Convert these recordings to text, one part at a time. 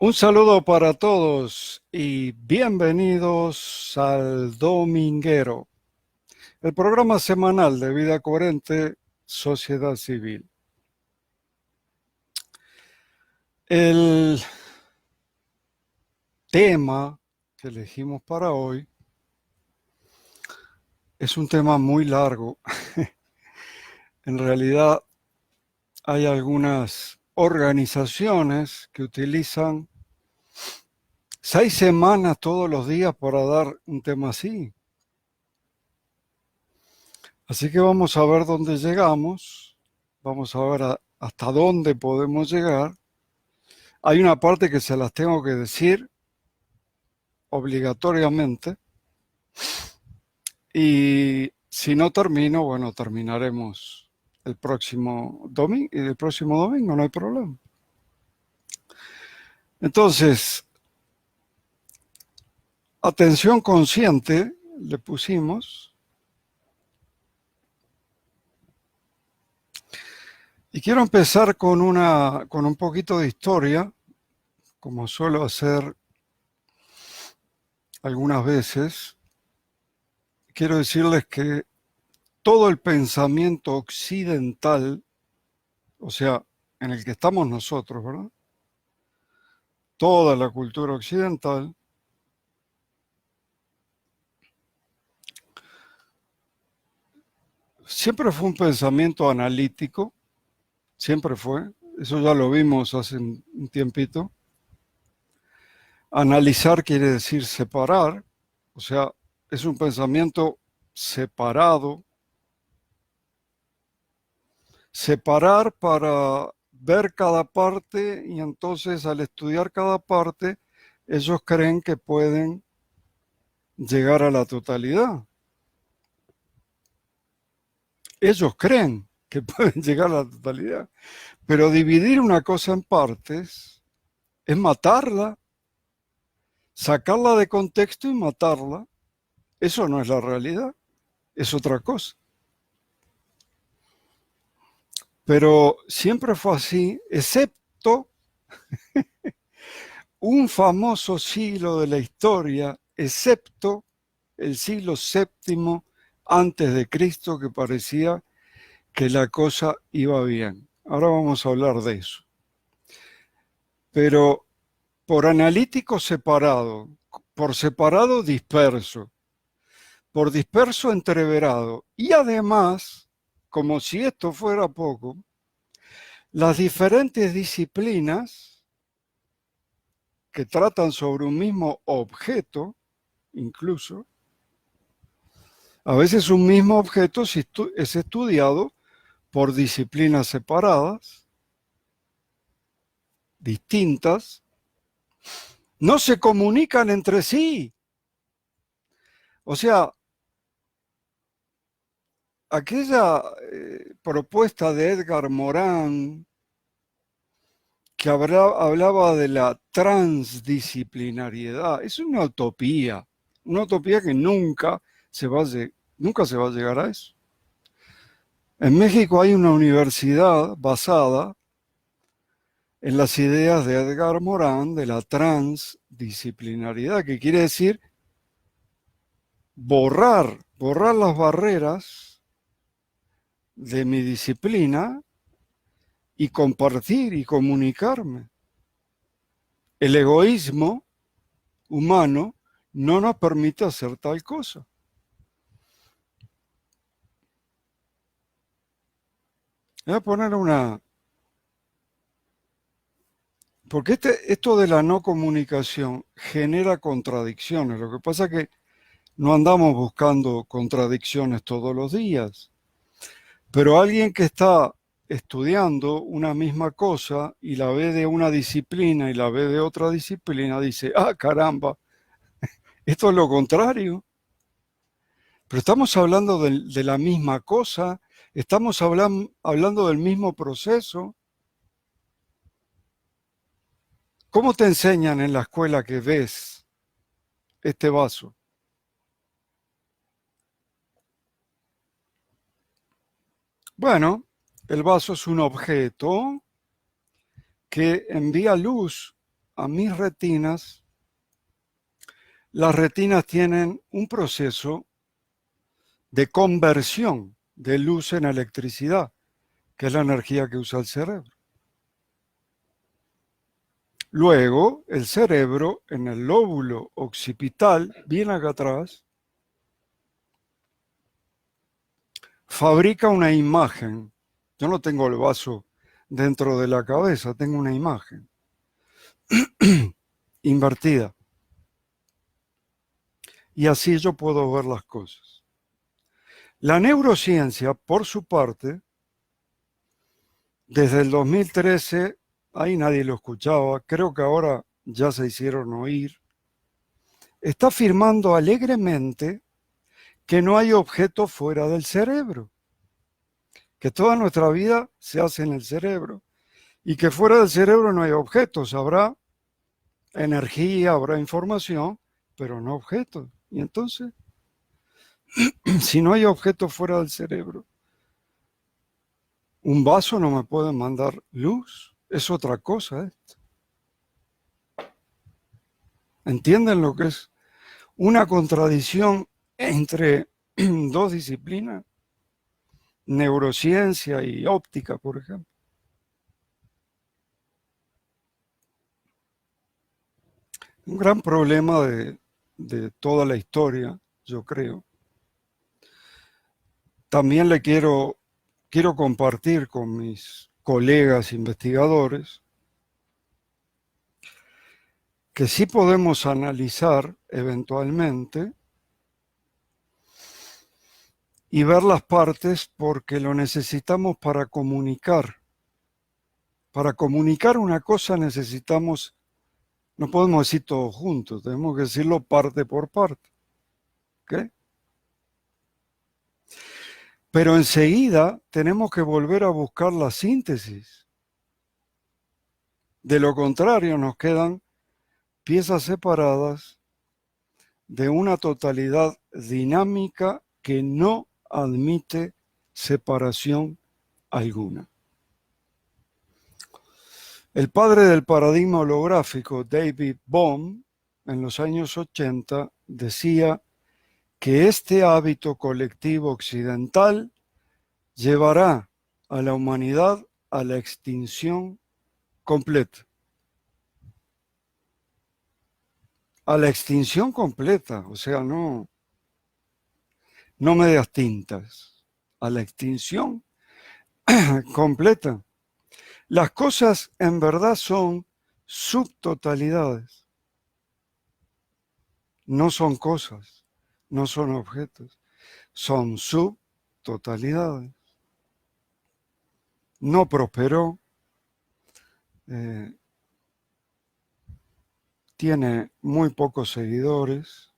Un saludo para todos y bienvenidos al Dominguero, el programa semanal de Vida Coherente, Sociedad Civil. El tema que elegimos para hoy es un tema muy largo. En realidad hay algunas organizaciones que utilizan 6 semanas todos los días para dar un tema así. Así que vamos a ver dónde llegamos, vamos a ver hasta dónde podemos llegar. Hay una parte que se las tengo que decir obligatoriamente y si no termino, bueno, terminaremos el próximo domingo, no hay problema. Entonces, atención consciente le pusimos. Y quiero empezar con un poquito de historia, como suelo hacer algunas veces. Quiero decirles que todo el pensamiento occidental, o sea, en el que estamos nosotros, ¿verdad? Toda la cultura occidental siempre fue un pensamiento analítico, siempre fue, eso ya lo vimos hace un tiempito. Analizar quiere decir separar, o sea, es un pensamiento separado. Separar para ver cada parte y entonces al estudiar cada parte, ellos creen que pueden llegar a la totalidad. Ellos creen que pueden llegar a la totalidad, pero dividir una cosa en partes es matarla, sacarla de contexto y matarla. Eso no es la realidad, es otra cosa. Pero siempre fue así, excepto un famoso siglo de la historia, excepto el siglo VII antes de Cristo, que parecía que la cosa iba bien. Ahora vamos a hablar de eso. Pero por analítico separado, por separado disperso, por disperso entreverado y además, como si esto fuera poco, las diferentes disciplinas que tratan sobre un mismo objeto, incluso, a veces un mismo objeto es estudiado por disciplinas separadas, distintas, no se comunican entre sí. O sea, aquella propuesta de Edgar Morin que hablaba de la transdisciplinariedad, es una utopía que nunca se va a llegar a eso. En México hay una universidad basada en las ideas de Edgar Morin de la transdisciplinariedad, que quiere decir borrar las barreras de mi disciplina y compartir y comunicarme. El egoísmo humano no nos permite hacer tal cosa. Voy a poner porque esto de la no comunicación genera contradicciones. Lo que pasa es que no andamos buscando contradicciones todos los días. Pero alguien que está estudiando una misma cosa y la ve de una disciplina y la ve de otra disciplina, dice, caramba, esto es lo contrario. Pero estamos hablando de la misma cosa, estamos hablando del mismo proceso. ¿Cómo te enseñan en la escuela que ves este vaso? Bueno, el vaso es un objeto que envía luz a mis retinas, las retinas tienen un proceso de conversión de luz en electricidad, que es la energía que usa el cerebro. Luego, el cerebro, en el lóbulo occipital, bien acá atrás, fabrica una imagen. Yo no tengo el vaso dentro de la cabeza, tengo una imagen invertida. Y así yo puedo ver las cosas. La neurociencia, por su parte, desde el 2013, ahí nadie lo escuchaba, creo que ahora ya se hicieron oír, está afirmando alegremente que no hay objeto fuera del cerebro, que toda nuestra vida se hace en el cerebro y que fuera del cerebro no hay objetos, habrá energía, habrá información, pero no objetos. Y entonces, si no hay objetos fuera del cerebro, un vaso no me puede mandar luz, es otra cosa esto. ¿Entienden lo que es una contradicción entre dos disciplinas? Neurociencia y óptica, por ejemplo. Un gran problema de toda la historia, yo creo. También quiero compartir con mis colegas investigadores que sí podemos analizar eventualmente y ver las partes porque lo necesitamos para comunicar. Para comunicar una cosa necesitamos, no podemos decir todo juntos, tenemos que decirlo parte por parte. ¿Ok? Pero enseguida tenemos que volver a buscar la síntesis. De lo contrario, nos quedan piezas separadas de una totalidad dinámica que no admite separación alguna. El padre del paradigma holográfico, David Bohm, en los años 80, decía que este hábito colectivo occidental llevará a la humanidad a la extinción completa. A la extinción completa, o sea, no medias tintas, a la extinción completa. Las cosas en verdad son subtotalidades, no son cosas, no son objetos, son subtotalidades. No prosperó, tiene muy pocos seguidores.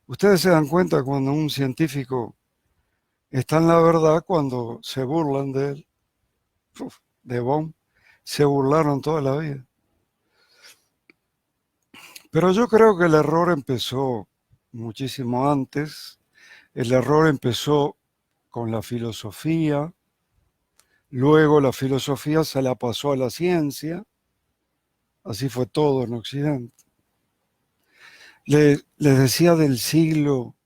Ustedes se dan cuenta cuando un científico está en la verdad, cuando se burlan de él. De Bohm, se burlaron toda la vida. Pero yo creo que el error empezó muchísimo antes. El error empezó con la filosofía, luego la filosofía se la pasó a la ciencia, así fue todo en Occidente. Les decía del siglo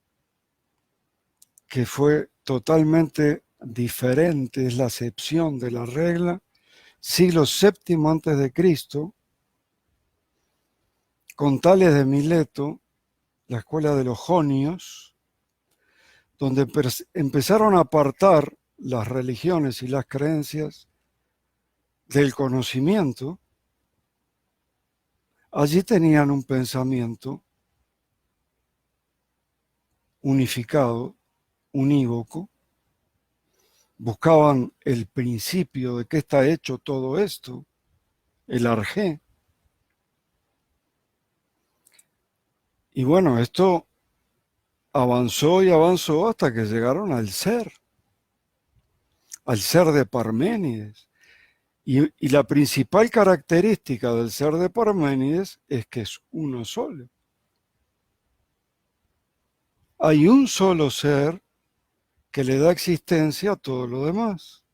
que fue totalmente diferente, es la excepción de la regla, siglo VII antes de Cristo, con Tales de Mileto, la escuela de los jonios, donde empezaron a apartar las religiones y las creencias del conocimiento. Allí tenían un pensamiento unificado, unívoco, buscaban el principio de qué está hecho todo esto, el arjé. Y bueno, esto avanzó y avanzó hasta que llegaron al ser de Parménides. Y la principal característica del ser de Parménides es que es uno solo. Hay un solo ser que le da existencia a todo lo demás.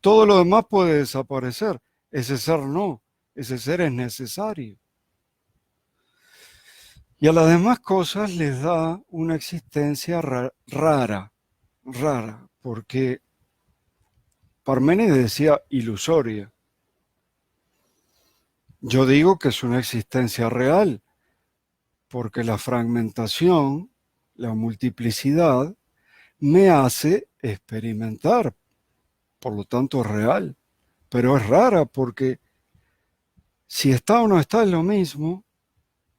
Todo lo demás puede desaparecer, ese ser no, ese ser es necesario. Y a las demás cosas les da una existencia rara, porque Parménides decía ilusoria. Yo digo que es una existencia real, porque la fragmentación, la multiplicidad, me hace experimentar, por lo tanto es real. Pero es rara porque si está o no está es lo mismo.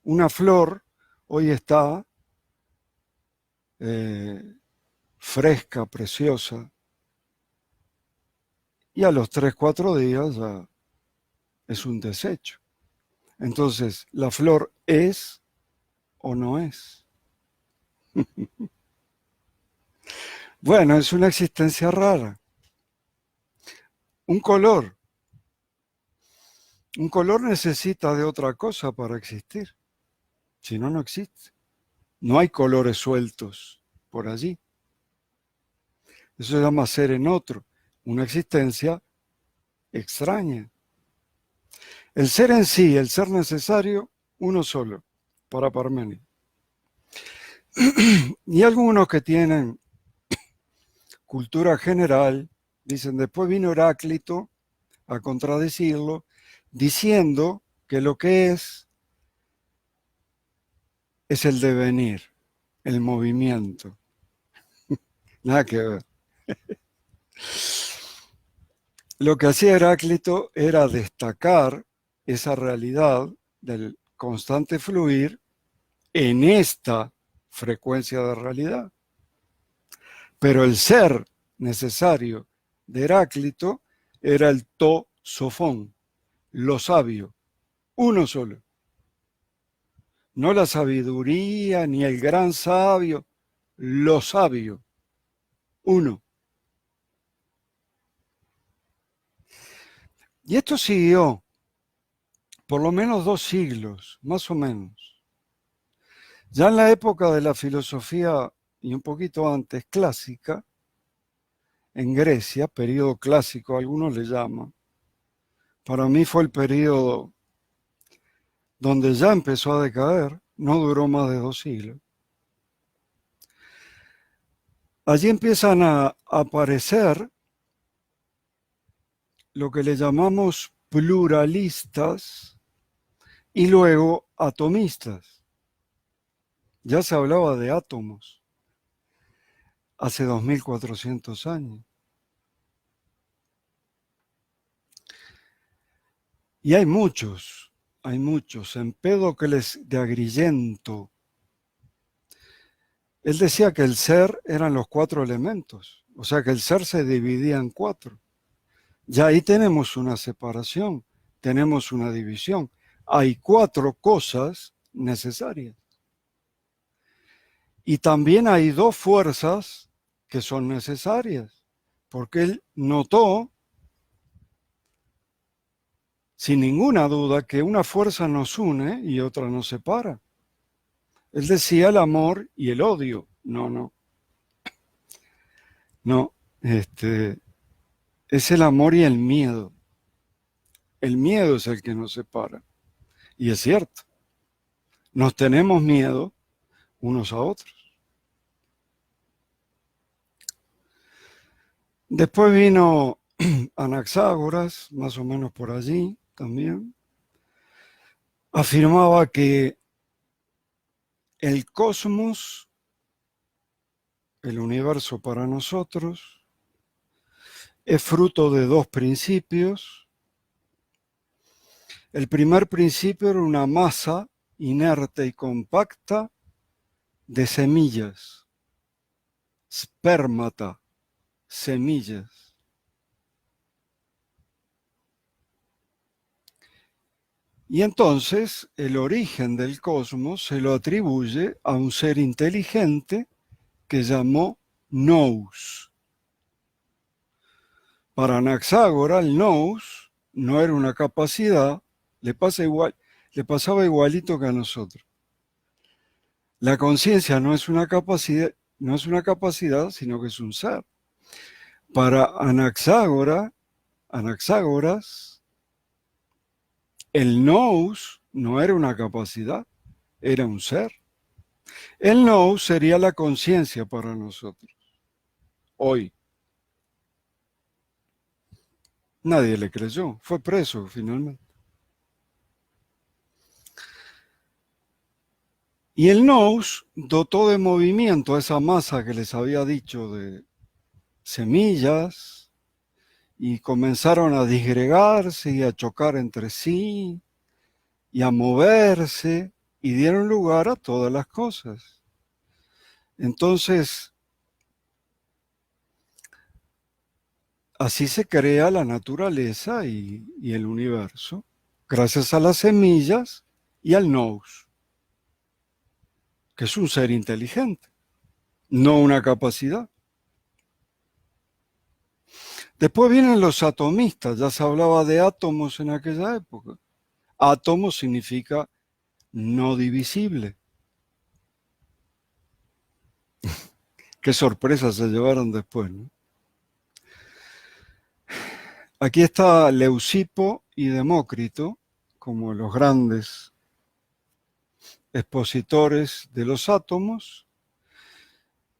Una flor hoy está fresca, preciosa, y a los 3, 4 días ya es un desecho. Entonces, ¿la flor es o no es? Bueno, es una existencia rara. Un color necesita de otra cosa para existir. Si no, no existe. No hay colores sueltos por allí. Eso se llama ser en otro. Una existencia extraña. El ser en sí, el ser necesario, uno solo, para Parménides. Y algunos que tienen cultura general, dicen, después vino Heráclito a contradecirlo, diciendo que lo que es el devenir, el movimiento. Nada que ver. Lo que hacía Heráclito era destacar esa realidad del constante fluir en esta frecuencia de realidad. Pero el ser necesario de Heráclito era el to sofón, lo sabio, uno solo. No la sabiduría ni el gran sabio, lo sabio, uno. Y esto siguió por lo menos 2 siglos, más o menos. Ya en la época de la filosofía, y un poquito antes, clásica, en Grecia, periodo clásico, algunos le llaman, para mí fue el periodo donde ya empezó a decaer, no duró más de 2 siglos. Allí empiezan a aparecer lo que le llamamos pluralistas y luego atomistas. Ya se hablaba de átomos hace 2400 años. Y hay muchos. Empédocles de Agrigento. Él decía que el ser eran los 4 elementos, o sea que el ser se dividía en 4. Ya ahí tenemos una separación, tenemos una división. Hay 4 cosas necesarias. Y también hay 2 fuerzas que son necesarias, porque él notó, sin ninguna duda, que una fuerza nos une y otra nos separa. Él decía el amor y el odio. No. Es el amor y el miedo. El miedo es el que nos separa. Y es cierto. Nos tenemos miedo unos a otros. Después vino Anaxágoras, más o menos por allí también. Afirmaba que el cosmos, el universo para nosotros, es fruto de 2 principios. El primer principio era una masa inerte y compacta de semillas, spermata, semillas. Y entonces el origen del cosmos se lo atribuye a un ser inteligente que llamó nous. Para Anaxágoras, el nous no era una capacidad, le pasaba igualito que a nosotros. La conciencia no es una capacidad, sino que es un ser. Para Anaxágoras, El nous no era una capacidad, era un ser. El nous sería la conciencia para nosotros. Hoy. Nadie le creyó, fue preso finalmente. Y el nous dotó de movimiento a esa masa que les había dicho de semillas y comenzaron a disgregarse y a chocar entre sí y a moverse y dieron lugar a todas las cosas. Entonces, así se crea la naturaleza y el universo, gracias a las semillas y al nous, que es un ser inteligente, no una capacidad. Después vienen los atomistas, ya se hablaba de átomos en aquella época. Átomo significa no divisible. Qué sorpresas se llevaron después, ¿no? Aquí está Leucipo y Demócrito como los grandes expositores de los átomos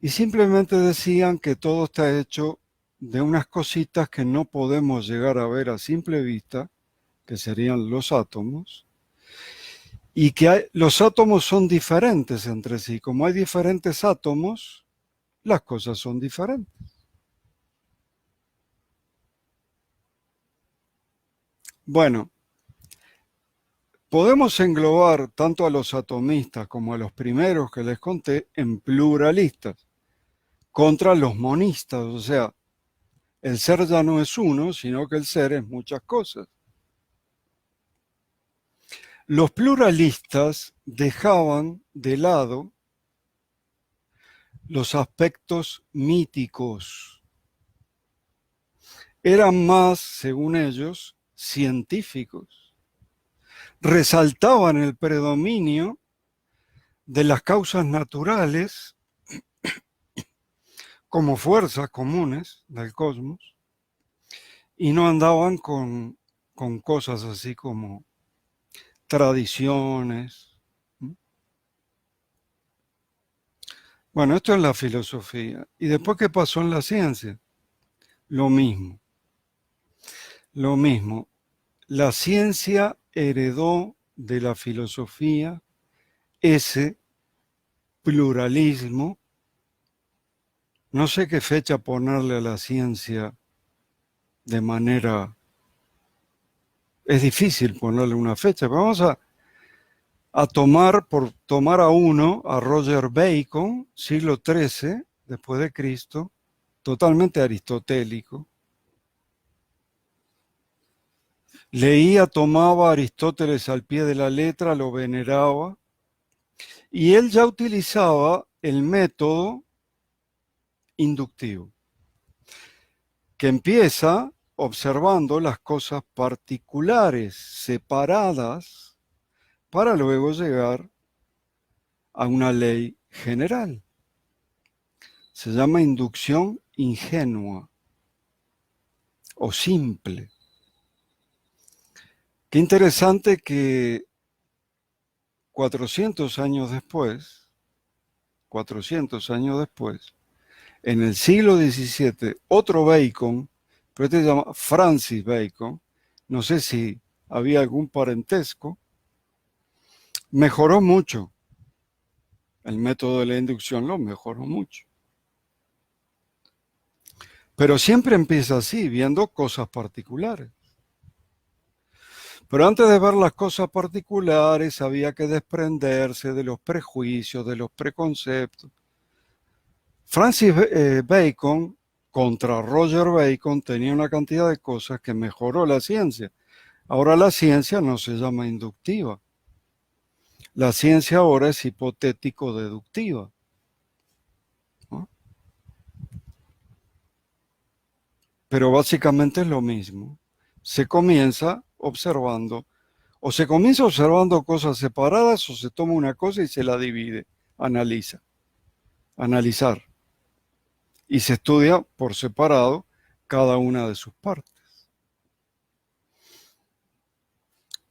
y simplemente decían que todo está hecho de unas cositas que no podemos llegar a ver a simple vista, que serían los átomos, y que los átomos son diferentes entre sí. Como hay diferentes átomos, las cosas son diferentes. Bueno, podemos englobar tanto a los atomistas como a los primeros que les conté en pluralistas, contra los monistas, o sea, el ser ya no es uno, sino que el ser es muchas cosas. Los pluralistas dejaban de lado los aspectos míticos. Eran más, según ellos, científicos. Resaltaban el predominio de las causas naturales como fuerzas comunes del cosmos y no andaban con cosas así como tradiciones. Bueno, esto es la filosofía. ¿Y después qué pasó en la ciencia? Lo mismo. Lo mismo. La ciencia heredó de la filosofía ese pluralismo. No sé qué fecha ponerle a la ciencia de manera... Es difícil ponerle una fecha, pero vamos a tomar, por tomar a uno, a Roger Bacon, siglo XIII, después de Cristo, totalmente aristotélico. Leía, tomaba a Aristóteles al pie de la letra, lo veneraba, y él ya utilizaba el método inductivo, que empieza observando las cosas particulares, separadas, para luego llegar a una ley general. Se llama inducción ingenua o simple. Qué interesante que 400 años después, en el siglo XVII, otro Bacon, pero este se llama Francis Bacon, no sé si había algún parentesco, mejoró mucho. El método de la inducción lo mejoró mucho. Pero siempre empieza así, viendo cosas particulares. Pero antes de ver las cosas particulares había que desprenderse de los prejuicios, de los preconceptos. Francis Bacon contra Roger Bacon tenía una cantidad de cosas que mejoró la ciencia. Ahora la ciencia no se llama inductiva. La ciencia ahora es hipotético-deductiva, ¿no? Pero básicamente es lo mismo. Se comienza observando cosas separadas o se toma una cosa y se la divide, analizar. Y se estudia por separado cada una de sus partes.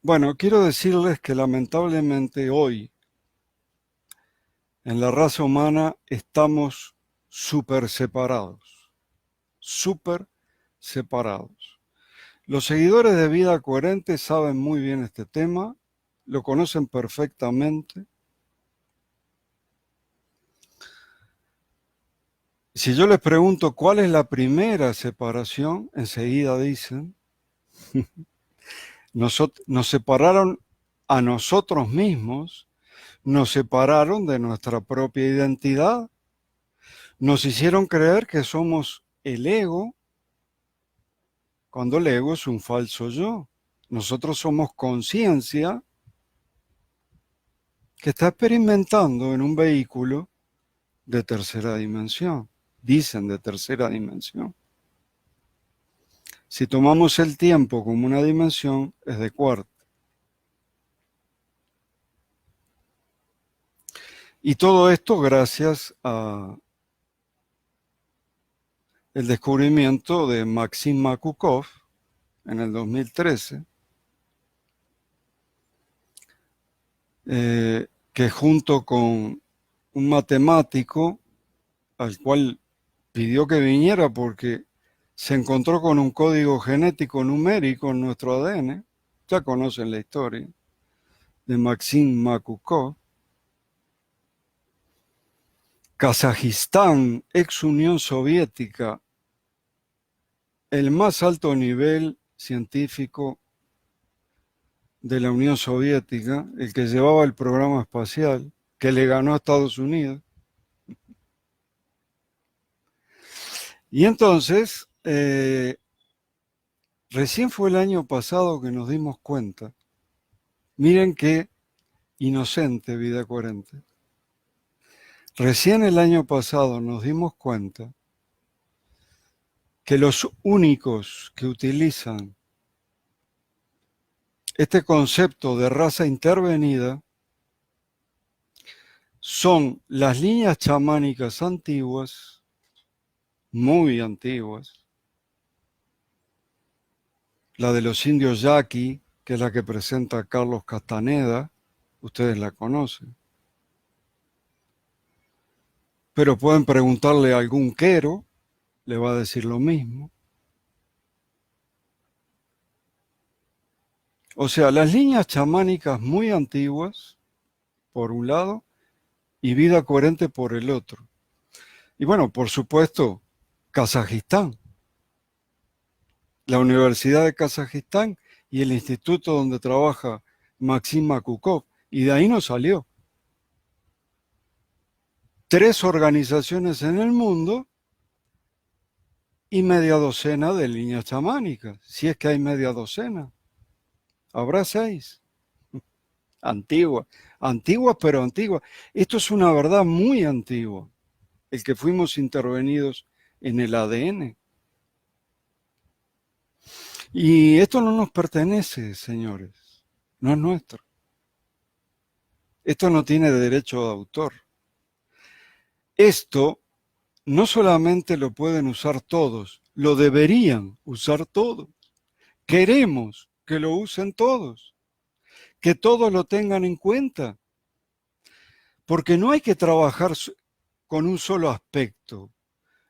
Bueno, quiero decirles que lamentablemente hoy en la raza humana estamos súper separados, súper separados. Los seguidores de Vida Coherente saben muy bien este tema, lo conocen perfectamente. Si yo les pregunto cuál es la primera separación, enseguida dicen, nos separaron a nosotros mismos, nos separaron de nuestra propia identidad, nos hicieron creer que somos el ego, cuando el ego es un falso yo. Nosotros somos conciencia que está experimentando en un vehículo de tercera dimensión. Dicen de tercera dimensión. Si tomamos el tiempo como una dimensión, es de cuarta. Y todo esto gracias a el descubrimiento de Maxim Makukov en el 2013, que junto con un matemático al cual pidió que viniera porque se encontró con un código genético numérico en nuestro ADN, ya conocen la historia, de Maxim Makukov. Kazajistán, ex Unión Soviética, el más alto nivel científico de la Unión Soviética, el que llevaba el programa espacial, que le ganó a Estados Unidos. Y entonces, recién fue el año pasado que nos dimos cuenta, miren qué inocente Vida Coherente, recién el año pasado nos dimos cuenta que los únicos que utilizan este concepto de raza intervenida son las líneas chamánicas antiguas, muy antiguas, la de los indios yaqui, que es la que presenta Carlos Castaneda, ustedes la conocen. Pero pueden preguntarle a algún quero, le va a decir lo mismo. O sea, las líneas chamánicas muy antiguas, por un lado, y vida coherente por el otro. Y bueno, por supuesto, Kazajistán, la Universidad de Kazajistán y el instituto donde trabaja Maxim Makukov, y de ahí no salió. 3 organizaciones en el mundo y media docena de líneas chamánicas, si es que hay media docena. Habrá 6. Antiguas, antiguas pero antiguas. Esto es una verdad muy antigua, el que fuimos intervenidos en el ADN. Y esto no nos pertenece, señores, no es nuestro. Esto no tiene derecho de autor. Esto no solamente lo pueden usar todos, lo deberían usar todos. Queremos que lo usen todos, que todos lo tengan en cuenta, porque no hay que trabajar con un solo aspecto,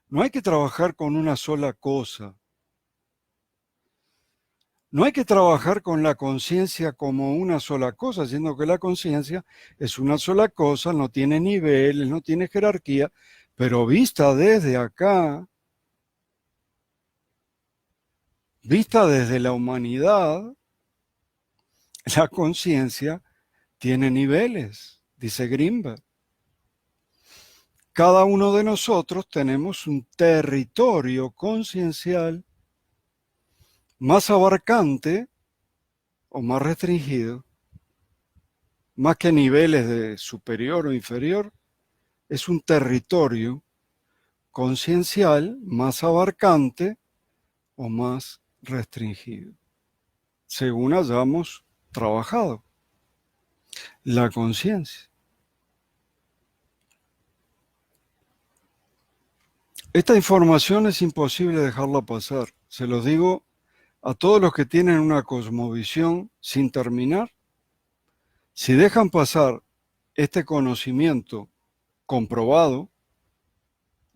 no hay que trabajar con una sola cosa. No hay que trabajar con la conciencia como una sola cosa, siendo que la conciencia es una sola cosa, no tiene niveles, no tiene jerarquía, pero vista desde acá, vista desde la humanidad, la conciencia tiene niveles, dice Grimberg. Cada uno de nosotros tenemos un territorio conciencial más abarcante o más restringido, más que niveles de superior o inferior, es un territorio conciencial más abarcante o más restringido, según hayamos trabajado la conciencia. Esta información es imposible dejarla pasar, se los digo a todos los que tienen una cosmovisión sin terminar, si dejan pasar este conocimiento comprobado,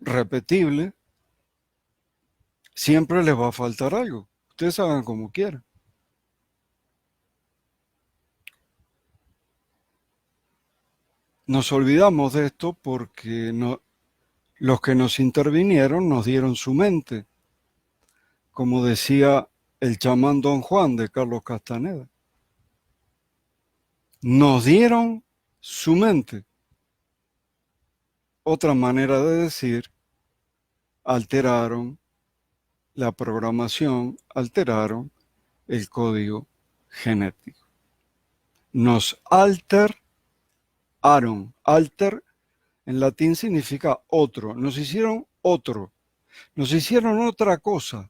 repetible, siempre les va a faltar algo. Ustedes hagan como quieran. Nos olvidamos de esto porque los que nos intervinieron nos dieron su mente, como decía el chamán Don Juan de Carlos Castaneda. Nos dieron su mente. Otra manera de decir, alteraron la programación, alteraron el código genético. Nos alteraron. Alter en latín significa otro. Nos hicieron otro. Nos hicieron otra cosa.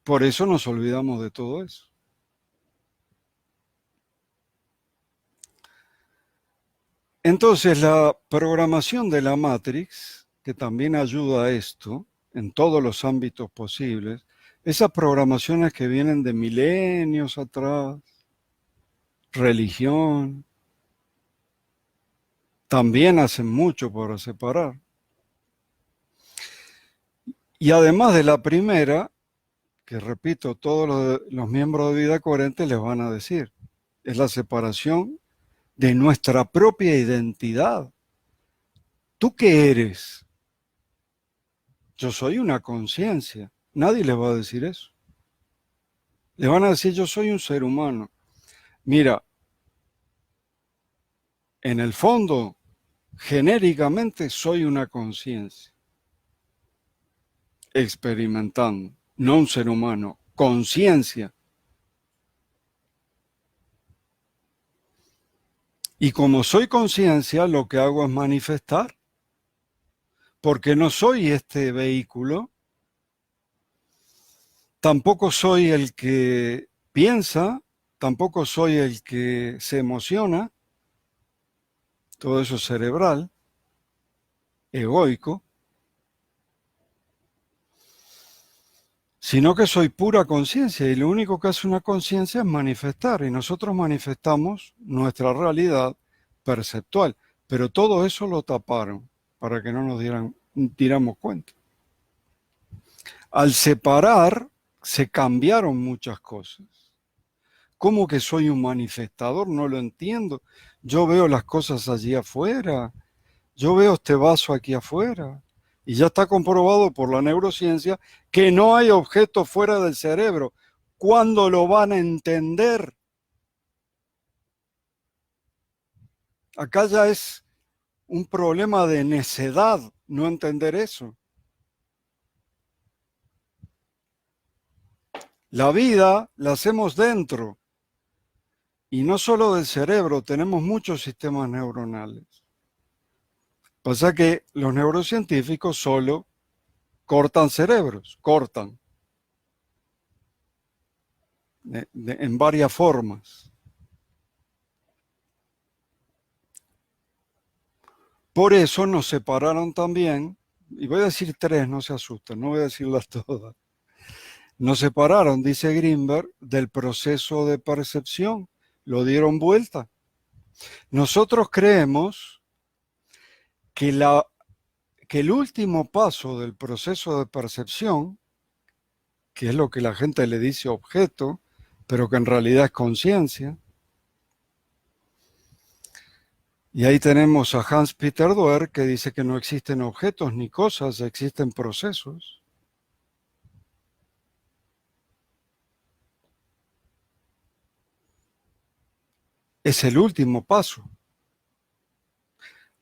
Por eso nos olvidamos de todo eso. Entonces, la programación de la Matrix, que también ayuda a esto, en todos los ámbitos posibles, esas programaciones que vienen de milenios atrás, religión, también hacen mucho para separar. Y además de la primera, que repito, todos los miembros de Vida Coherente les van a decir, es la separación de nuestra propia identidad. ¿Tú qué eres? Yo soy una conciencia. Nadie les va a decir eso. Le van a decir, yo soy un ser humano. Mira, en el fondo, genéricamente, soy una conciencia. Experimentando, no un ser humano, conciencia. Y como soy conciencia, lo que hago es manifestar. Porque no soy este vehículo, tampoco soy el que piensa, tampoco soy el que se emociona, todo eso es cerebral, egoico, sino que soy pura conciencia y lo único que hace una conciencia es manifestar y nosotros manifestamos nuestra realidad perceptual, pero todo eso lo taparon para que no nos diéramos cuenta. Al separar, se cambiaron muchas cosas. ¿Cómo que soy un manifestador? No lo entiendo. Yo veo las cosas allí afuera. Yo veo este vaso aquí afuera. Y ya está comprobado por la neurociencia que no hay objetos fuera del cerebro. ¿Cuándo lo van a entender? Acá ya es un problema de necedad no entender eso. La vida la hacemos dentro. Y no solo del cerebro, tenemos muchos sistemas neuronales. Pasa que los neurocientíficos solo cortan cerebros, cortan en varias formas. Por eso nos separaron también, y voy a decir tres, no se asusten, no voy a decirlas todas. Nos separaron, dice Greenberg, del proceso de percepción, lo dieron vuelta. Nosotros creemos que el último paso del proceso de percepción, que es lo que la gente le dice objeto, pero que en realidad es conciencia. Y ahí tenemos a Hans Peter Doerr que dice que no existen objetos ni cosas, existen procesos. Es el último paso.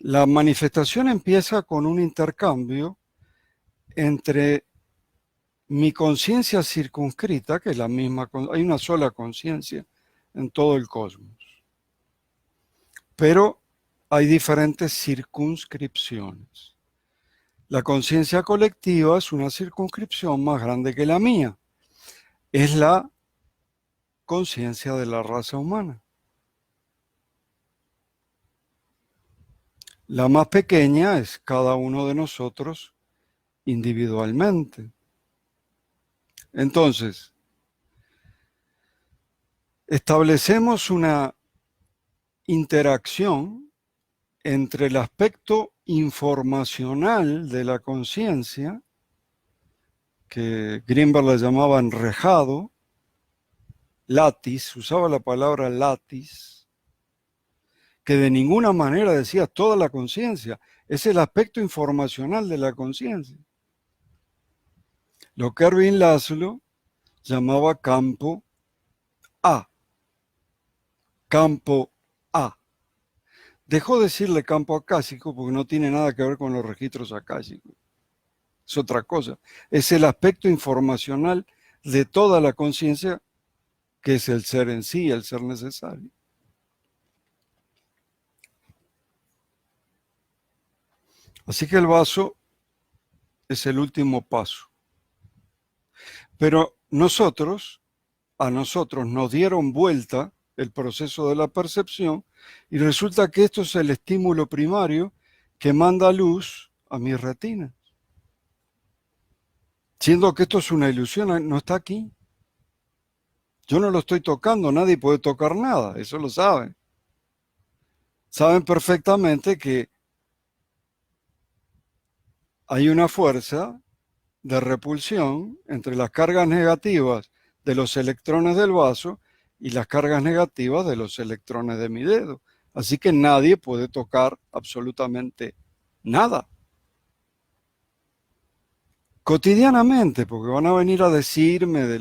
La manifestación empieza con un intercambio entre mi conciencia circunscrita, que es la misma, hay una sola conciencia en todo el cosmos, pero hay diferentes circunscripciones. La conciencia colectiva es una circunscripción más grande que la mía. Es la conciencia de la raza humana. La más pequeña es cada uno de nosotros individualmente. Entonces, establecemos una interacción entre el aspecto informacional de la conciencia, que Grimberg le llamaba enrejado, látiz, usaba la palabra látiz, que de ninguna manera decía toda la conciencia, es el aspecto informacional de la conciencia. Lo que Erwin Laszlo llamaba campo A. Campo A. Dejó de decirle campo acásico porque no tiene nada que ver con los registros acásicos. Es otra cosa. Es el aspecto informacional de toda la conciencia, que es el ser en sí, el ser necesario. Así que el vaso es el último paso. Pero a nosotros nos dieron vuelta el proceso de la percepción y resulta que esto es el estímulo primario que manda luz a mi retina. Siendo que esto es una ilusión, no está aquí. Yo no lo estoy tocando, nadie puede tocar nada, eso lo saben. Saben perfectamente que hay una fuerza de repulsión entre las cargas negativas de los electrones del vaso y las cargas negativas de los electrones de mi dedo. Así que nadie puede tocar absolutamente nada. Cotidianamente, porque van a venir a decirme de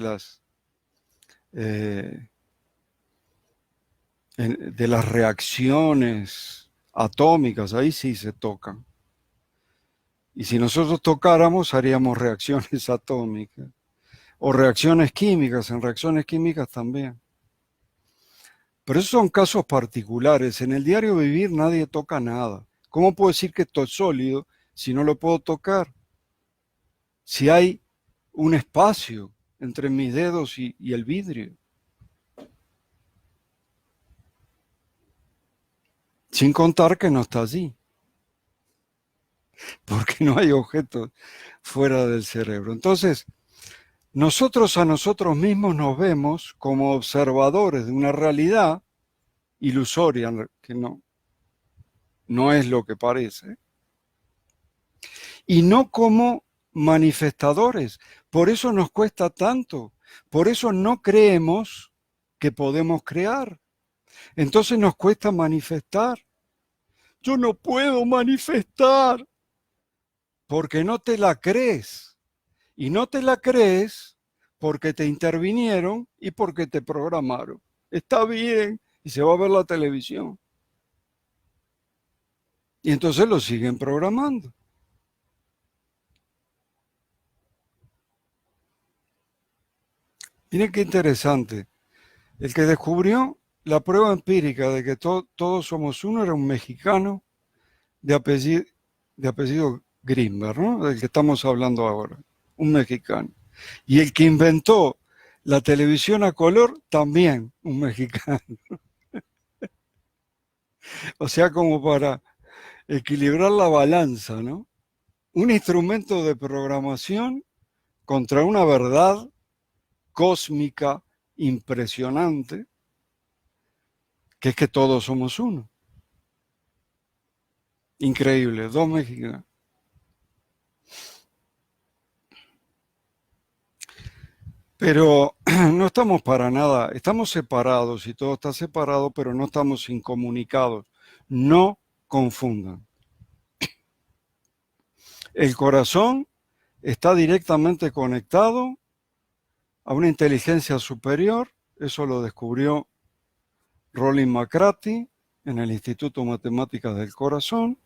las reacciones atómicas, ahí sí se tocan. Y si nosotros tocáramos, haríamos reacciones atómicas. O reacciones químicas, en reacciones químicas también. Pero esos son casos particulares. En el diario vivir nadie toca nada. ¿Cómo puedo decir que esto es sólido si no lo puedo tocar? Si hay un espacio entre mis dedos y el vidrio. Sin contar que no está allí. Porque no hay objetos fuera del cerebro. Entonces, nosotros a nosotros mismos nos vemos como observadores de una realidad ilusoria, que no es lo que parece, y no como manifestadores. Por eso nos cuesta tanto, por eso no creemos que podemos crear. Entonces nos cuesta manifestar. Yo no puedo manifestar porque no te la crees. Y no te la crees porque te intervinieron y porque te programaron. Está bien, y se va a ver la televisión. Y entonces lo siguen programando. Miren qué interesante. El que descubrió la prueba empírica de que todos somos uno era un mexicano de apellido Grimberg, ¿no? Del que estamos hablando ahora. Un mexicano. Y el que inventó la televisión a color, también un mexicano. O sea, como para equilibrar la balanza, ¿no? Un instrumento de programación contra una verdad cósmica impresionante, que es que todos somos uno. Increíble, dos mexicanos. Pero no estamos para nada, estamos separados y todo está separado, pero no estamos incomunicados. No confundan. El corazón está directamente conectado a una inteligencia superior, eso lo descubrió Rollin McCarthy en el Instituto de Matemáticas del Corazón,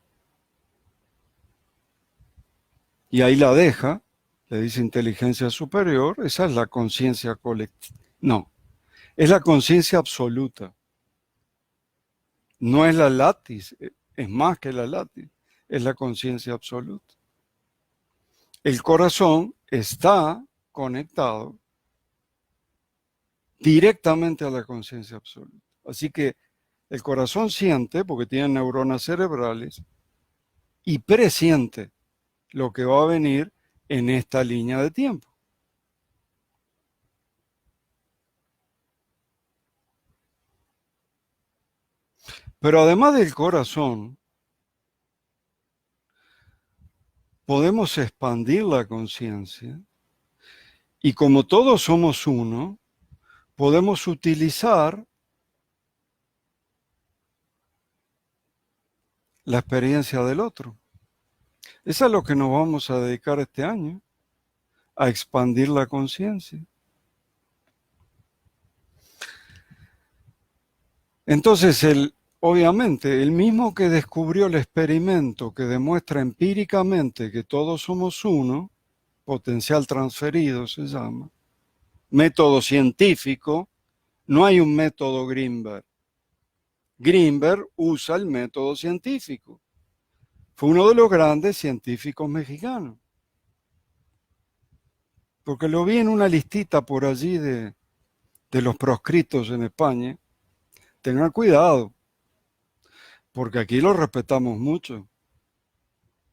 y ahí la deja, le dice inteligencia superior, esa es la conciencia colectiva. No, es la conciencia absoluta. No es la látiz, es más que la látiz, es la conciencia absoluta. El corazón está conectado directamente a la conciencia absoluta. Así que el corazón siente, porque tiene neuronas cerebrales, y presiente lo que va a venir en esta línea de tiempo. Pero además del corazón, podemos expandir la conciencia y como todos somos uno, podemos utilizar la experiencia del otro. Eso es a lo que nos vamos a dedicar este año, a expandir la conciencia. Entonces, obviamente, el mismo que descubrió el experimento que demuestra empíricamente que todos somos uno, potencial transferido se llama, método científico, no hay un método Greenberg. Greenberg usa el método científico. Fue uno de los grandes científicos mexicanos. Porque lo vi en una listita por allí de los proscritos en España. Tengan cuidado, porque aquí lo respetamos mucho.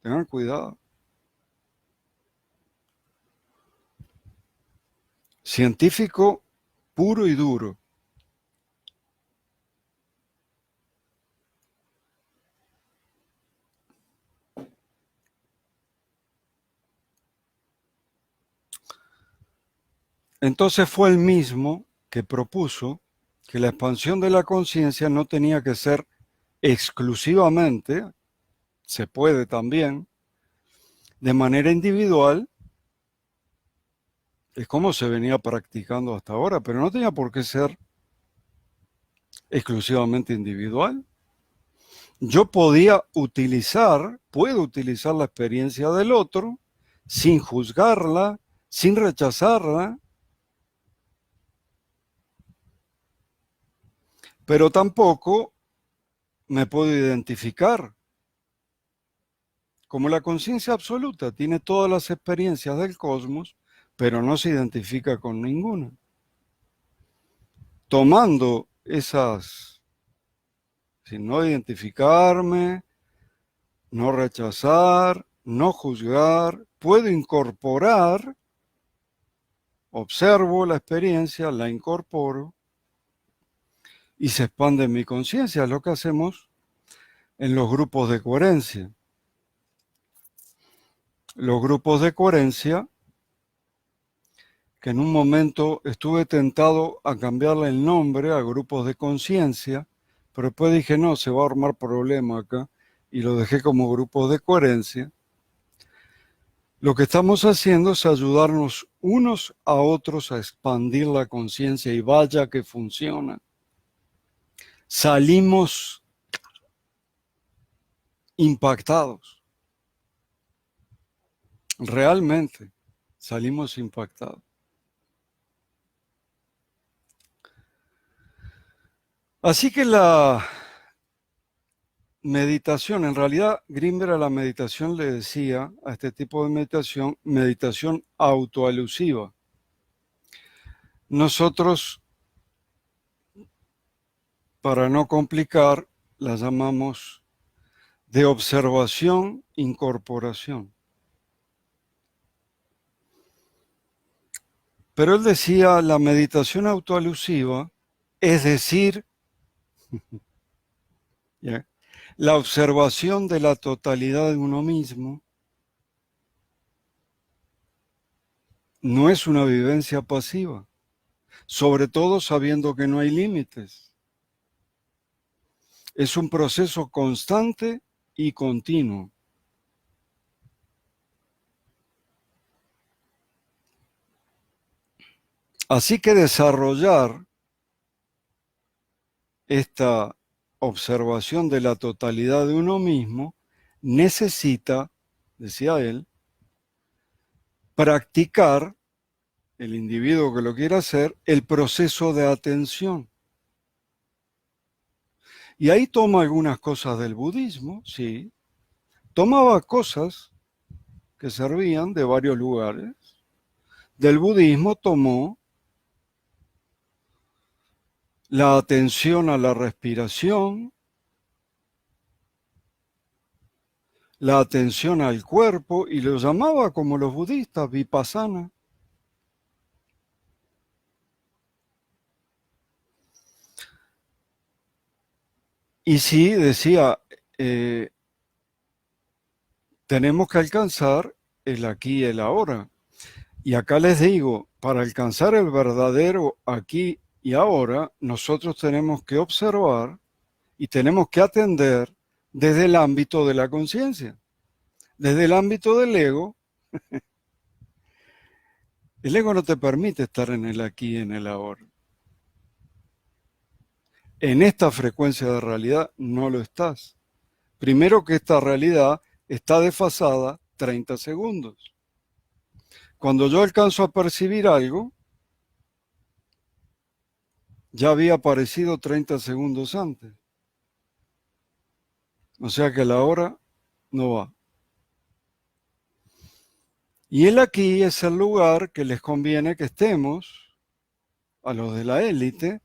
Tengan cuidado. Científico puro y duro. Entonces fue el mismo que propuso que la expansión de la conciencia no tenía que ser exclusivamente, se puede también, de manera individual, es como se venía practicando hasta ahora, pero no tenía por qué ser exclusivamente individual. Yo puedo utilizar la experiencia del otro sin juzgarla, sin rechazarla, pero tampoco me puedo identificar. Como la conciencia absoluta tiene todas las experiencias del cosmos, pero no se identifica con ninguna. Tomando esas, sin no identificarme, no rechazar, no juzgar, puedo incorporar, observo la experiencia, la incorporo y se expande mi conciencia, es lo que hacemos en los grupos de coherencia. Los grupos de coherencia, que en un momento estuve tentado a cambiarle el nombre a grupos de conciencia, pero después dije, no, se va a armar problema acá, y lo dejé como grupos de coherencia. Lo que estamos haciendo es ayudarnos unos a otros a expandir la conciencia y vaya que funciona. Salimos impactados. Realmente salimos impactados. Así que la meditación, en realidad Grimberg a la meditación le decía, a este tipo de meditación autoalusiva. Nosotros, para no complicar, la llamamos de observación, incorporación. Pero él decía, la meditación autoalusiva, es decir, ¿ya?, la observación de la totalidad de uno mismo, no es una vivencia pasiva, sobre todo sabiendo que no hay límites. Es un proceso constante y continuo. Así que desarrollar esta observación de la totalidad de uno mismo necesita, decía él, practicar, el individuo que lo quiera hacer, el proceso de atención. Y ahí toma algunas cosas del budismo, sí. Tomaba cosas que servían de varios lugares. Del budismo tomó la atención a la respiración, la atención al cuerpo, y lo llamaba, como los budistas, vipassana. Y sí, decía, eh, tenemos que alcanzar el aquí y el ahora. Y acá les digo, para alcanzar el verdadero aquí y ahora, nosotros tenemos que observar y tenemos que atender desde el ámbito de la conciencia. Desde el ámbito del ego, el ego no te permite estar en el aquí y en el ahora. En esta frecuencia de realidad no lo estás. Primero que esta realidad está desfasada 30 segundos. Cuando yo alcanzo a percibir algo, ya había aparecido 30 segundos antes. O sea que la hora no va. Y el aquí es el lugar que les conviene que estemos a los de la élite,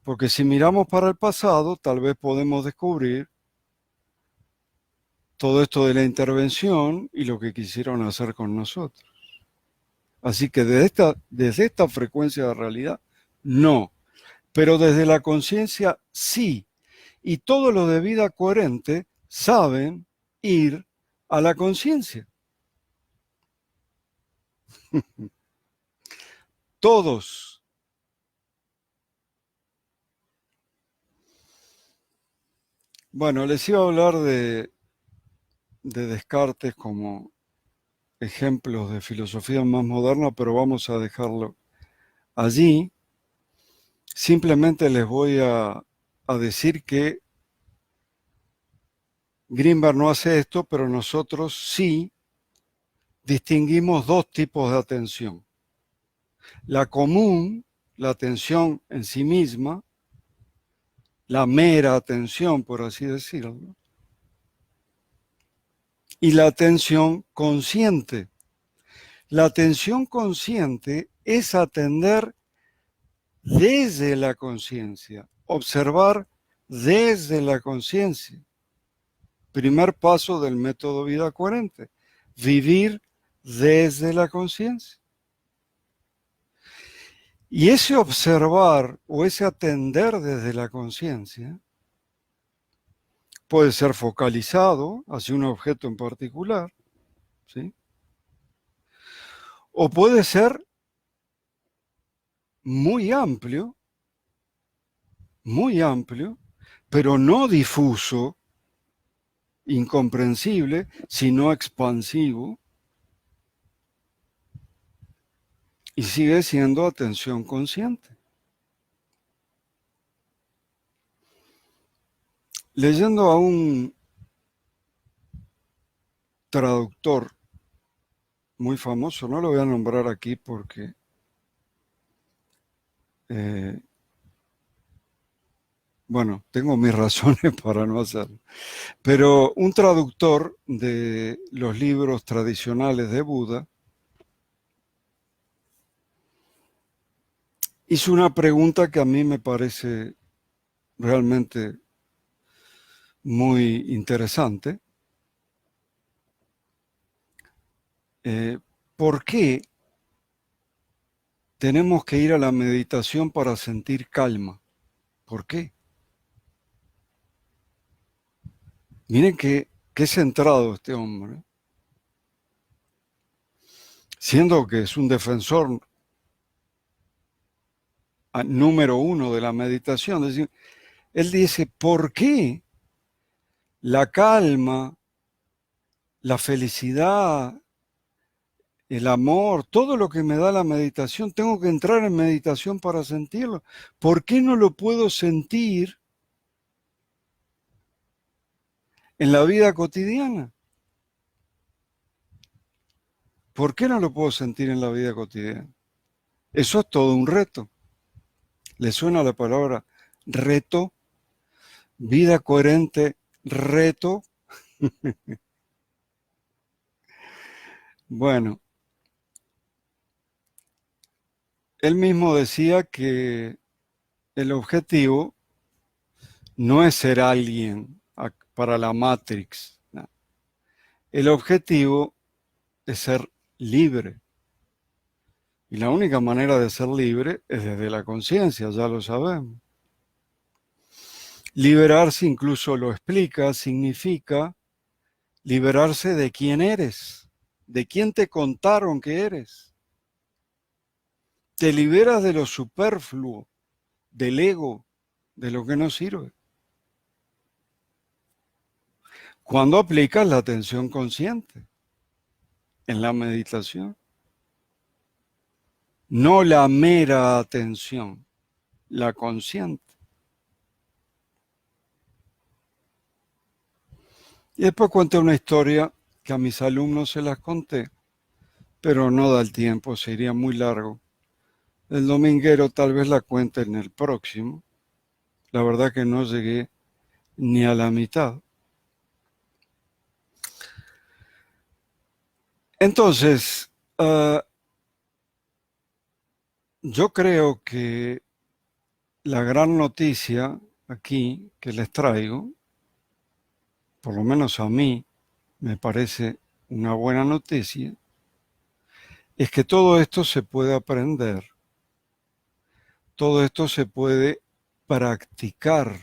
porque si miramos para el pasado, tal vez podemos descubrir todo esto de la intervención y lo que quisieron hacer con nosotros. Así que desde esta frecuencia de realidad, no. Pero desde la conciencia, sí. Y todos los de vida coherente saben ir a la conciencia. Todos. Bueno, les iba a hablar de Descartes como ejemplos de filosofía más moderna, pero vamos a dejarlo allí. Simplemente les voy a decir que Grinberg no hace esto, pero nosotros sí distinguimos dos tipos de atención. La común, la atención en sí misma, la mera atención, por así decirlo, y la atención consciente. La atención consciente es atender desde la conciencia, observar desde la conciencia. Primer paso del método vida coherente, vivir desde la conciencia. Y ese observar o ese atender desde la conciencia puede ser focalizado hacia un objeto en particular, ¿sí? O puede ser muy amplio, pero no difuso, incomprensible, sino expansivo, y sigue siendo atención consciente. Leyendo a un traductor muy famoso, no lo voy a nombrar aquí porque bueno, tengo mis razones para no hacerlo, pero un traductor de los libros tradicionales de Buda hizo una pregunta que a mí me parece realmente muy interesante. ¿Por qué tenemos que ir a la meditación para sentir calma? ¿Por qué? Miren qué centrado este hombre, siendo que es un defensor número uno de la meditación. Es decir, él dice, ¿por qué la calma, la felicidad, el amor, todo lo que me da la meditación, tengo que entrar en meditación para sentirlo? ¿Por qué no lo puedo sentir en la vida cotidiana? ¿Por qué no lo puedo sentir en la vida cotidiana? Eso es todo un reto. ¿Le suena la palabra reto? Vida coherente, reto. Bueno, él mismo decía que el objetivo no es ser alguien para la Matrix. No. El objetivo es ser libre. Y la única manera de ser libre es desde la conciencia, ya lo sabemos. Liberarse, incluso lo explica, significa liberarse de quién eres, de quién te contaron que eres. Te liberas de lo superfluo, del ego, de lo que no sirve. Cuando aplicas la atención consciente en la meditación, no la mera atención, la consciente. Y después cuento una historia que a mis alumnos se las conté, pero no da el tiempo, sería muy largo. El dominguero tal vez la cuente en el próximo. La verdad que no llegué ni a la mitad. Entonces, yo creo que la gran noticia aquí que les traigo, por lo menos a mí me parece una buena noticia, es que todo esto se puede aprender, todo esto se puede practicar.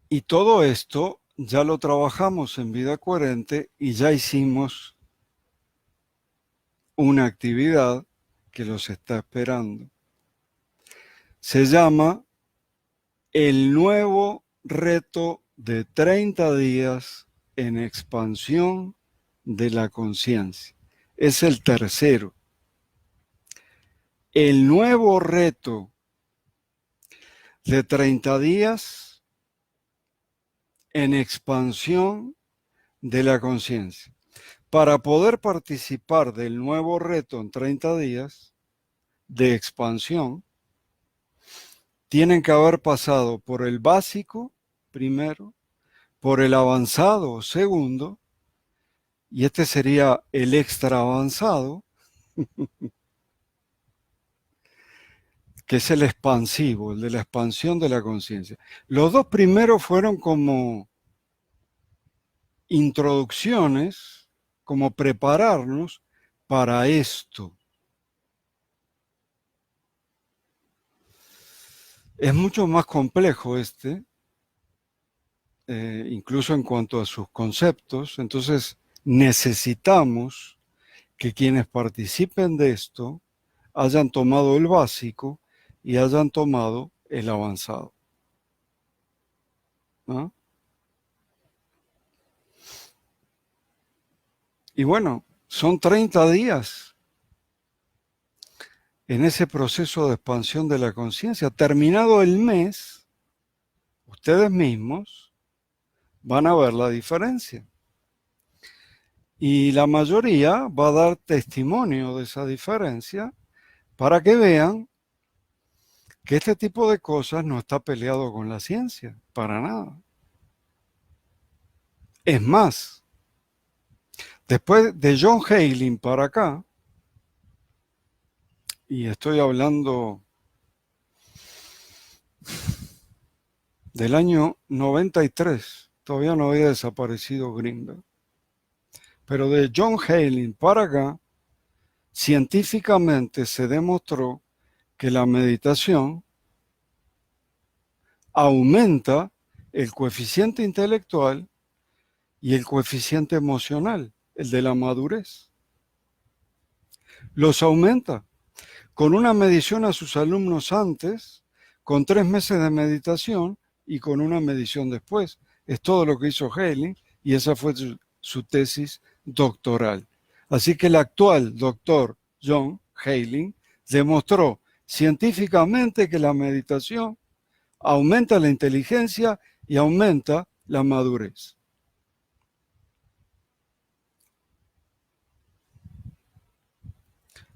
Y todo esto ya lo trabajamos en Vida Coherente y ya hicimos una actividad que los está esperando. Se llama el nuevo reto de 30 días en expansión de la conciencia. Es el tercero. El nuevo reto de 30 días en expansión de la conciencia. Para poder participar del nuevo reto en 30 días de expansión, tienen que haber pasado por el básico primero, por el avanzado segundo, y este sería el extra avanzado, que es el expansivo, el de la expansión de la conciencia. Los dos primeros fueron como introducciones, como prepararnos para esto. Es mucho más complejo este, incluso en cuanto a sus conceptos. Entonces necesitamos que quienes participen de esto hayan tomado el básico y hayan tomado el avanzado, ¿no? Y bueno, son 30 días en ese proceso de expansión de la conciencia. Terminado el mes, ustedes mismos van a ver la diferencia. Y la mayoría va a dar testimonio de esa diferencia para que vean que este tipo de cosas no está peleado con la ciencia, para nada. Es más, después de John Hailing para acá, y estoy hablando del año 93, todavía no había desaparecido Greenberg, pero de John Hailing para acá, científicamente se demostró que la meditación aumenta el coeficiente intelectual y el coeficiente emocional, el de la madurez. Los aumenta. Con una medición a sus alumnos antes, con 3 meses de meditación y con una medición después. Es todo lo que hizo Hailing y esa fue su tesis doctoral. Así que el actual doctor John Hailing demostró científicamente que la meditación aumenta la inteligencia y aumenta la madurez.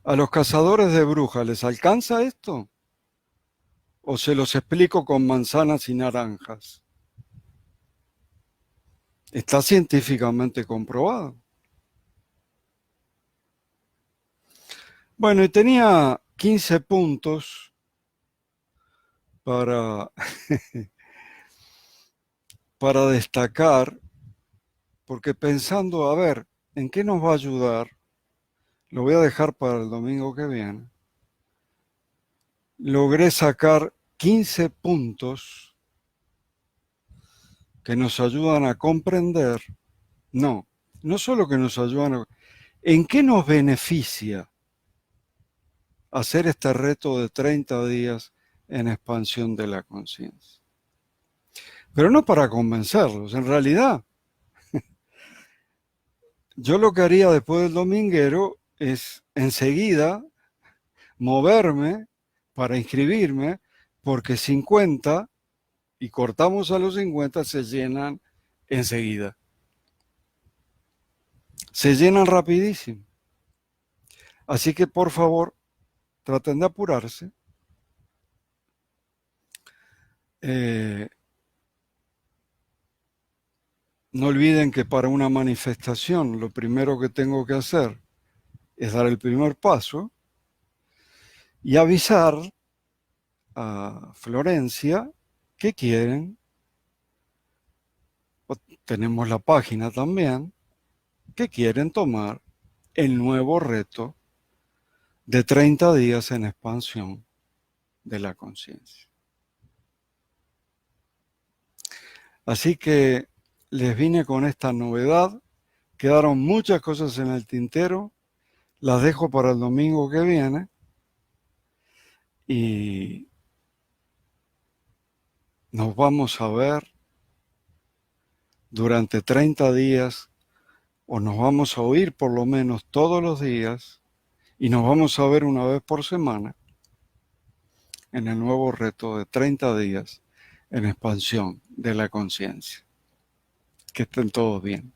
¿A los cazadores de brujas les alcanza esto? ¿O se los explico con manzanas y naranjas? Está científicamente comprobado. Bueno, y tenía 15 puntos para, para destacar, porque pensando, a ver, ¿en qué nos va a ayudar? Lo voy a dejar para el domingo que viene. logré sacar 15 puntos que nos ayudan a comprender, no solo que nos ayudan a... ¿En qué nos beneficia hacer este reto de 30 días en expansión de la conciencia? Pero no para convencerlos, en realidad, yo lo que haría después del dominguero es enseguida moverme para inscribirme, porque 50, y cortamos a los 50, se llenan enseguida. Se llenan rapidísimo. Así que por favor, traten de apurarse. No olviden que para una manifestación lo primero que tengo que hacer es dar el primer paso y avisar a Florencia que quieren, tenemos la página también, que quieren tomar el nuevo reto de 30 días en expansión de la conciencia. Así que les vine con esta novedad. Quedaron muchas cosas en el tintero. Las dejo para el domingo que viene. Y nos vamos a ver durante 30 días, o nos vamos a oír por lo menos todos los días, y nos vamos a ver una vez por semana en el nuevo reto de 30 días en expansión de la conciencia. Que estén todos bien.